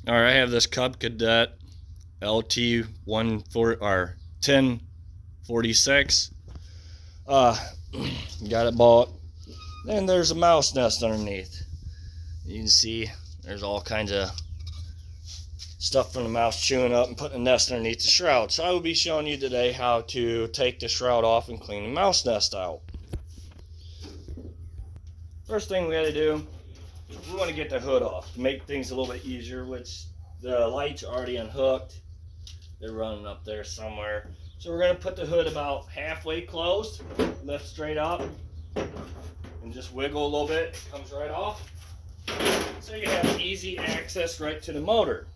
Alright, I have this Cub Cadet LT1046. Got it bought. And there's a mouse nest underneath. You can see there's all kinds of stuff from the mouse chewing up and putting a nest underneath the shroud. So I will be showing you today how to take the shroud off and clean the mouse nest out. First thing we got to do, we want to get the hood off to make things a little bit easier, which the lights are already unhooked. They're running up there somewhere. So we're going to put the hood about halfway closed, lift straight up, and just wiggle a little bit. It comes right off. So you have easy access right to the motor.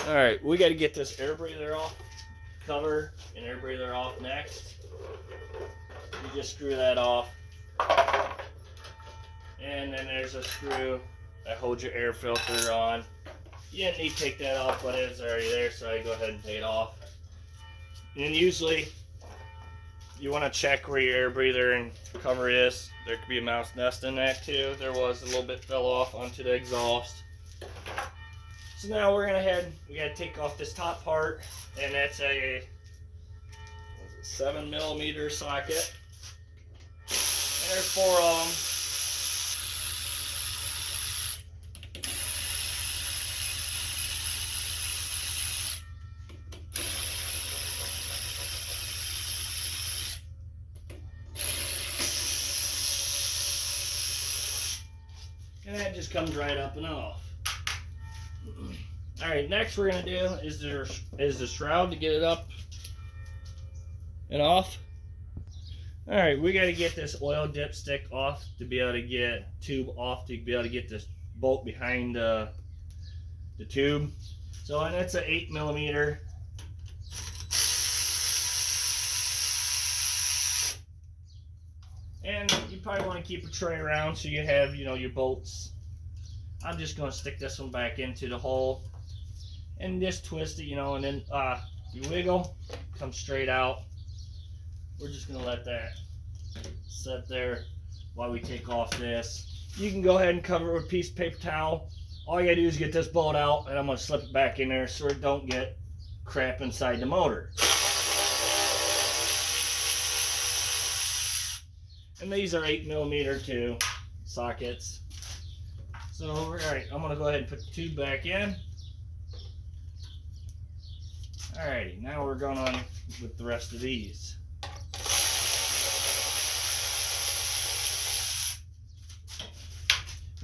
Alright, we got to get this air breather off, cover and air breather off next. You just screw that off. And then there's a screw that holds your air filter on. You didn't need to take that off, but it's already there, so I go ahead and take it off. And usually, you want to check where your air breather and cover is. There could be a mouse nest in that too. There was a little bit fell off onto the exhaust. So now we're gonna we gotta take off this top part, and that's a 7mm socket. And there's 4 of them. And that just comes right up and off. Alright, next we're going to do is the shroud to get it up and off. Alright, we got to get this oil dipstick off to be able to get tube off to be able to get this bolt behind the tube. So, and it's an 8mm. And you probably want to keep a tray around so you have, your bolts. I'm just going to stick this one back into the hole and just twist it, and then you wiggle, comes straight out. We're just going to let that sit there while we take off this. You can go ahead and cover it with a piece of paper towel. All you got to do is get this bolt out, and I'm going to slip it back in there so it don't get crap inside the motor. And these are 8mm too, sockets. So, alright, I'm going to go ahead and put the tube back in. Alrighty, now we're going on with the rest of these.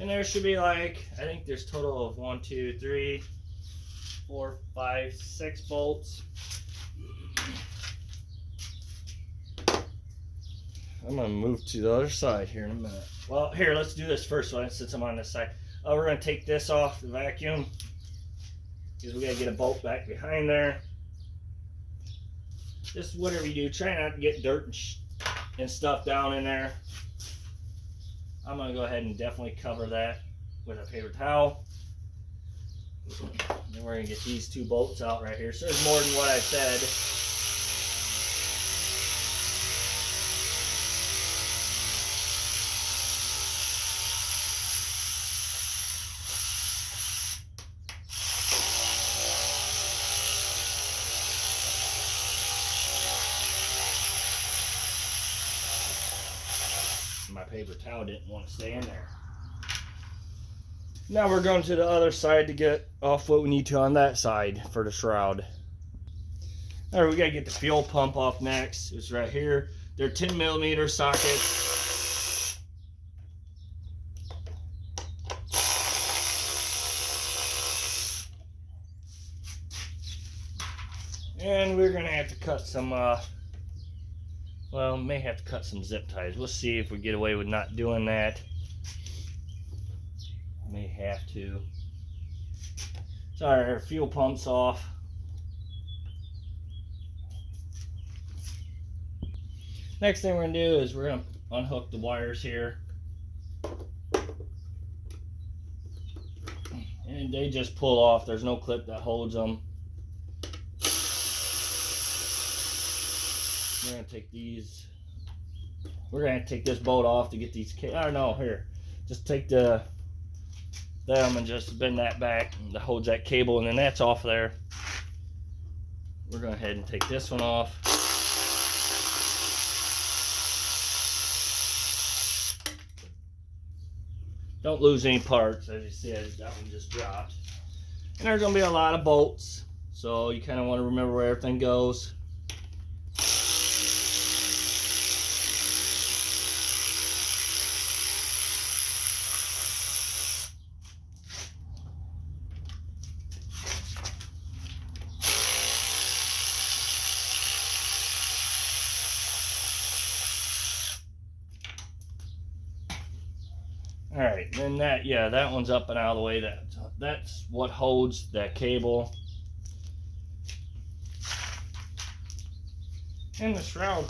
And there should be I think there's a total of 1, 2, 3, 4, 5, 6 bolts. I'm going to move to the other side here in a minute. Well, here, let's do this first one since I'm on this side. We're going to take this off the vacuum because we got to get a bolt back behind there. Just whatever you do, try not to get dirt and stuff down in there. I'm going to go ahead and definitely cover that with a paper towel. Then we're going to get these 2 bolts out right here. So there's more than what I said. My paper towel didn't want to stay in there. Now we're going to the other side to get off what we need to on that side for the shroud. Alright, we got to get the fuel pump off next. It's right here. They're 10mm sockets. And we're going to have to cut some well, may have to cut some zip ties. We'll see if we get away with not doing that. May have to. Sorry, our fuel pump's off. Next thing we're going to do is we're going to unhook the wires here. And they just pull off. There's no clip that holds them. We're going to take these. We're going to take this bolt off to get these. I don't know, here. Just take the them and just bend that back that holds that cable, and then that's off there. We're going to go ahead and take this one off. Don't lose any parts. As you said, that one just dropped. And there's going to be a lot of bolts, so you kind of want to remember where everything goes. All right, then that one's up and out of the way. That's what holds that cable. And the shroud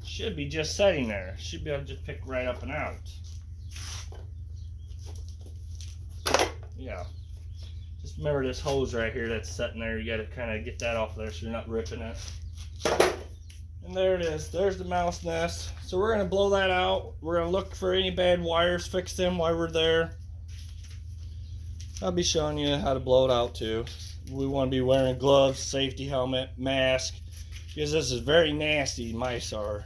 should be just sitting there. Should be able to just pick right up and out. Yeah. Just remember this hose right here that's sitting there. You got to kind of get that off there so you're not ripping it. And there it is. There's the mouse nest. So we're going to blow that out. We're going to look for any bad wires, fix them while we're there. I'll be showing you how to blow it out too. We want to be wearing gloves, safety helmet, mask, because this is very nasty, mice are.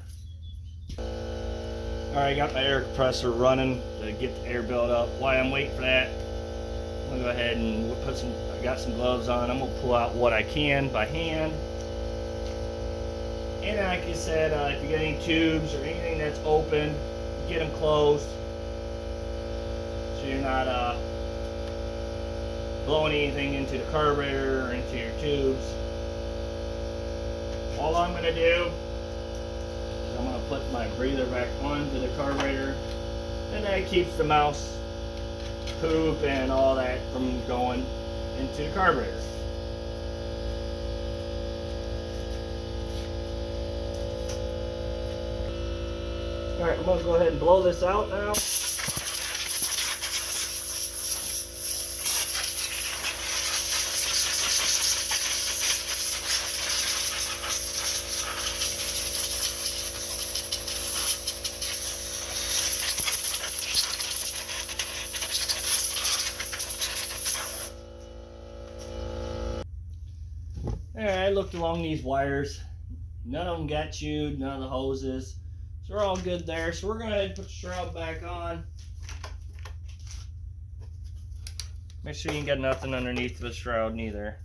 Alright, I got my air compressor running to get the air built up. While I'm waiting for that, I'm going to go ahead and I got some gloves on. I'm going to pull out what I can by hand. And like I said, if you get any tubes or anything that's open, get them closed so you're not blowing anything into the carburetor or into your tubes. All I'm going to do is I'm going to put my breather back onto the carburetor, and that keeps the mouse poop and all that from going into the carburetor. Alright, I'm going to go ahead and blow this out now. Alright, I looked along these wires. None of them got chewed, none of the hoses. So we're all good there. So we're going to put the shroud back on. Make sure you ain't got nothing underneath the shroud neither.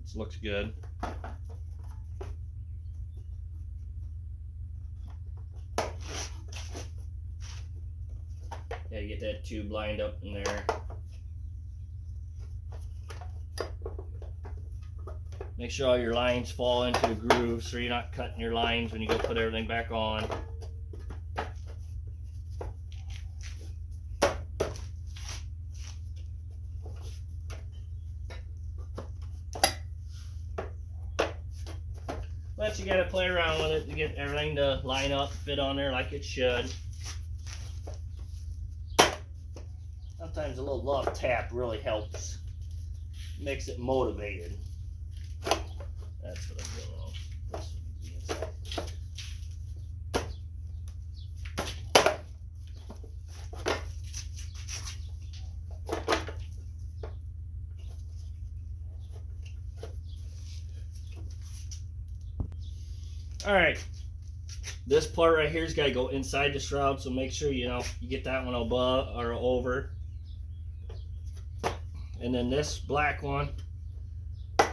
This looks good. Gotta get that tube lined up in there. Make sure all your lines fall into the groove so you're not cutting your lines when you go put everything back on. But you gotta play around with it to get everything to line up, fit on there like it should. Sometimes a little love tap really helps. Makes it motivated. That's what I'm doing wrong. This would be inside. Alright. This part right here's gotta go inside the shroud, so make sure you get that one above or over. And then this black one,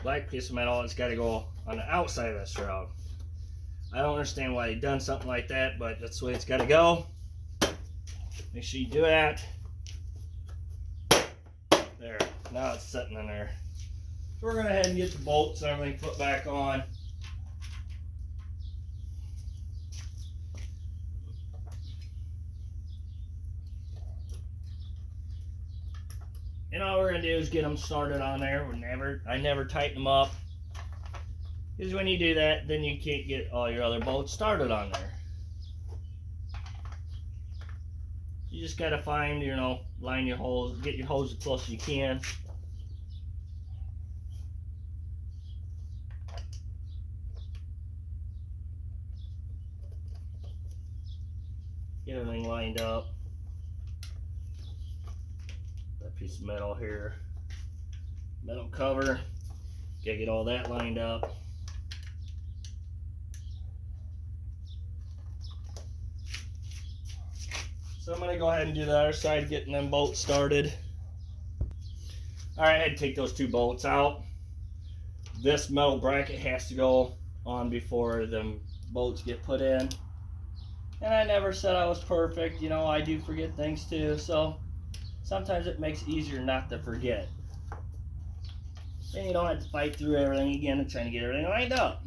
black piece of metal, it's got to go on the outside of the shroud. I don't understand why they done something like that, but that's the way it's got to go. Make sure you do that. There, now it's sitting in there. So we're going to go ahead and get the bolts and everything put back on. And all we're going to do is get them started on there. I never tighten them up. Because when you do that, then you can't get all your other bolts started on there. You just got to find, line your holes, get your hose as close as you can. Get everything lined up. piece of metal here. Metal cover. Gotta get all that lined up. So I'm gonna go ahead and do the other side, getting them bolts started. Alright, I had to take those two bolts out. This metal bracket has to go on before the bolts get put in. And I never said I was perfect. You know, I do forget things too, so sometimes it makes it easier not to forget. Then you don't have to fight through everything again and trying to get everything lined up.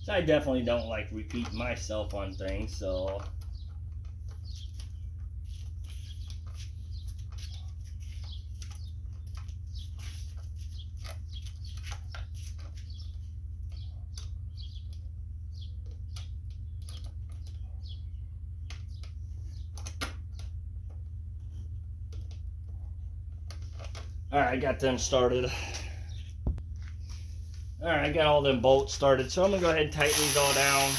So I definitely don't like repeating myself on things, so alright, I got them started. Alright, I got all them bolts started, so I'm going to go ahead and tighten these all down.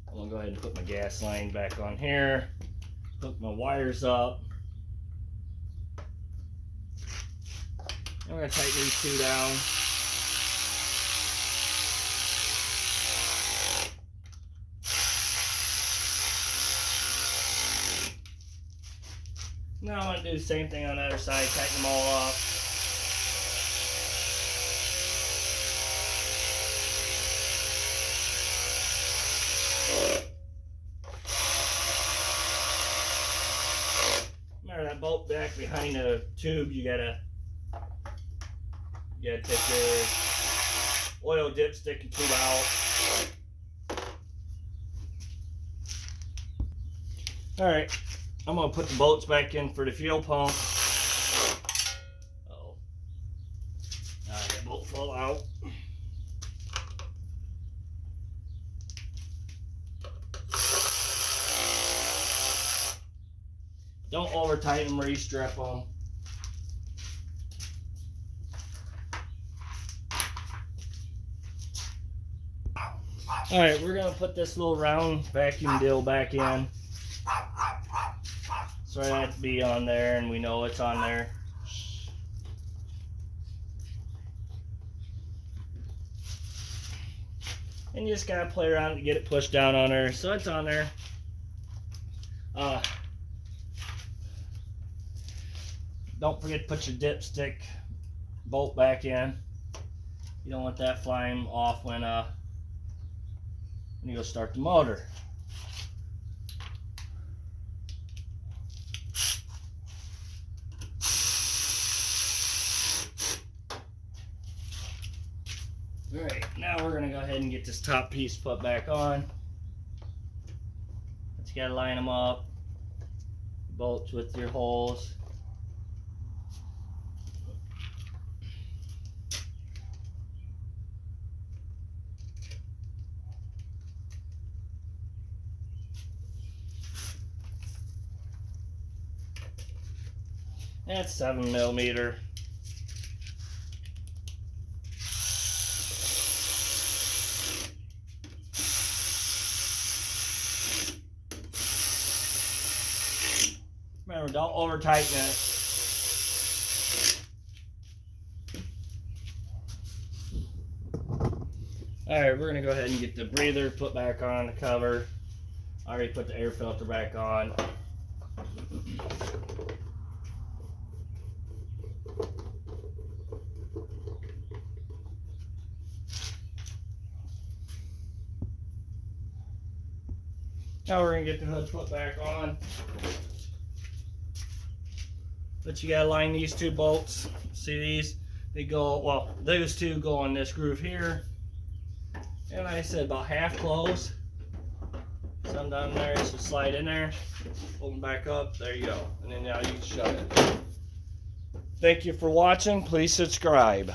I'm going to go ahead and put my gas line back on here. Hook my wires up. I'm going to tighten these two down. Now I'm going to do the same thing on the other side, tighten them all up. Remember that bolt back behind the tube, you gotta take your oil dipstick and tube out. Alright. I'm going to put the bolts back in for the fuel pump. Oh, that bolt fell out. Don't over tighten them, re-strip them. Alright, we're going to put this little round vacuum deal back in. So it had to be on there, and we know it's on there. And you just gotta play around to get it pushed down on there. So it's on there. Don't forget to put your dipstick bolt back in. You don't want that flying off when you go start the motor. Alright, now we're going to go ahead and get this top piece put back on. But you got to line them up. Bolts with your holes. That's 7mm. Remember, don't over tighten it. Alright, we're going to go ahead and get the breather put back on the cover. I already put the air filter back on. Now we're going to get the hood put back on. But you got to line these two bolts. See these? They go, well, those two go on this groove here. And like I said, about half close. Some down there, so slide in there. Open back up. There you go. And then now you can shut it. Thank you for watching. Please subscribe.